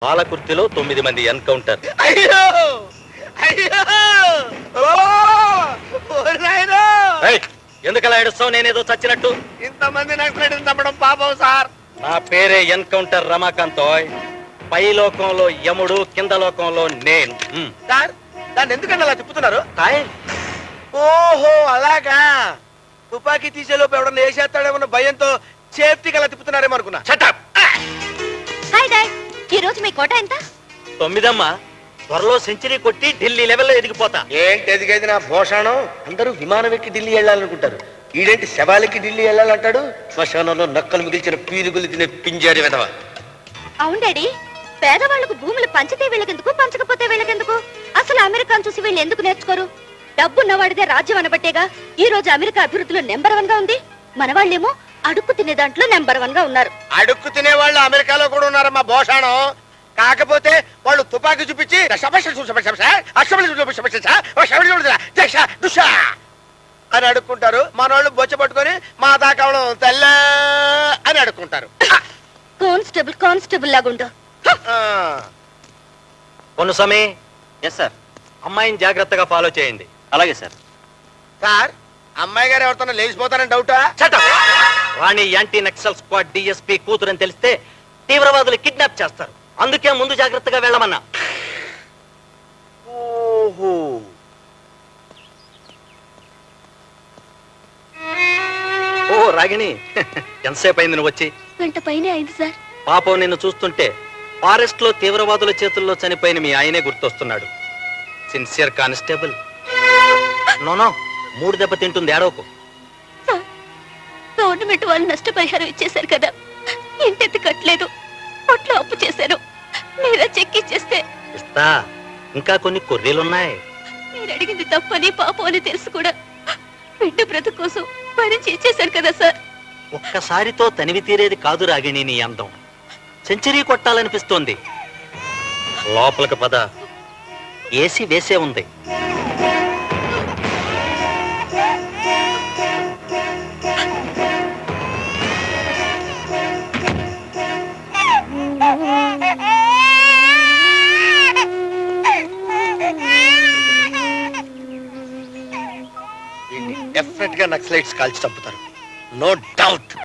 పాలకుర్తిలో 9 మంది ఎన్కౌంటర్. అయ్యో అయ్యో ఎందుకలా ఏడుస్తావు? నేనేదో చచ్చినట్టు. ఇంతమంది నక్సలైట్ని చంపడం పాపం సార్. నా పేరే ఎన్కౌంటర్ రమాకాంత్. పై లోకంలో యముడు, కింద లోకంలో నేను. సార్ దాన్ని ఎందుకంటే అలా తిప్పుతున్నారు? హాయ్. ఓహో అలాగా. తుపాకీ తీసేలోపు ఎవడన్నా వేసేస్తాడేమన్న భయంతో సేఫ్టీకి అలా తిప్పుతున్నారేమో అనుకున్నా. షటప్. హాయ్ డాడ్, ఈ రోజు మీ కోట ఎంత? 9 అమ్మా. త్వరలో సెంచరీ కొట్టి ఢిల్లీ లెవెల్లో ఎదిగిపోతా. ఏంటి ఎదిగేది నా భూషణం? అందరూ విమానం ఎక్కి ఢిల్లీ వెళ్ళాలనుకుంటారు. ఈడేంటి శవాలకి ఢిల్లీ వెళ్ళాలంటాడు? శ్మశానంలో నక్కలు మిగిల్చిన పీనుగులు తినే పింజారి వెధవ. అవును డాడీ, పేదవాళ్లకు భూములు పంచితే వీళ్ళకెందుకు, పంచకపోతే వీళ్ళకెందుకు? అసలు అమెరికాను చూసి వీళ్ళు ఎందుకు నేర్చుకోరు? డబ్బున్నవాడిదే రాజ్యం అనబట్టేగా ఈ రోజు అమెరికా అభివృద్ధిలో నెంబర్ 1 గా ఉంది. మన వాళ్ళేమో అడుక్కు తినే దాంట్లో నెంబర్ 1 గా ఉన్నారు. అడుక్కు తినే వాళ్ళు అమెరికాలో కూడా ఉన్నారమ్మా భూషణం. కాకపోతే వాళ్ళు తుపాకీ చూపించి అని అడుక్కుంటారు. మన వాళ్ళు బొచ్చ పట్టుకొని మా దాకావడం తెల్ల అని అడుక్కుంటారు. Constable constable లాగుండు. కొను సమీ. Yes sir. అమ్మాయిని జాగ్రత్తగా ఫాలో చేయండి. అలాగే సార్. సార్ అమ్మాయి గారు ఎవరితో లేచిపోతారని డౌటా? రాణి యాంటీ నక్సల్ స్క్వాడ్ డిఎస్పీ కూతురని తెలిస్తే తీవ్రవాదులు కిడ్నాప్ చేస్తారు. అందుకే ముందు జాగ్రత్తగా వెళ్ళమన్నా. ఓహో ఓ రాగిణి, ఎంతసేపు అయింది నువ్వు వచ్చి? గంట పైనే అయింది సార్. పాపం నిన్ను చూస్తుంటే ఫారెస్ట్ లో తీవ్రవాదుల చేతుల్లో చనిపోయిన మీ ఆయనే గుర్తొస్తున్నాడు. Sincere constable. నోనో, 3 దెబ్బ తింటుంది, ఏడవకు. గవర్నమెంట్ వాళ్ళు నష్టపరిహారం ఇచ్చేశారు కదా, ఇంటెత్తి కట్టలేదు, పొట్లో అప్పు చేశారు. మీరే చెక్ ఇచ్చేస్తే ఇస్తా. ఇంకా కొన్ని కొర్రీలున్నాయి. మీరు అడిగింది తప్పని పాపం అని తెలుసు కూడా బిడ్డ బ్రతుకు కోసం భరించి ఇచ్చేశారు కదా సార్. ఒక్కసారితో తనివి తీరేది కాదు రాగిణి నీ అందం. సెంచరీ కొట్టాలనిపిస్తోంది. లోపలికి పద, ఏసీ వేసే ఉంది. డెఫినెట్ గా నక్సలైట్స్ కాల్చి చంపుతారు, నో డౌట్.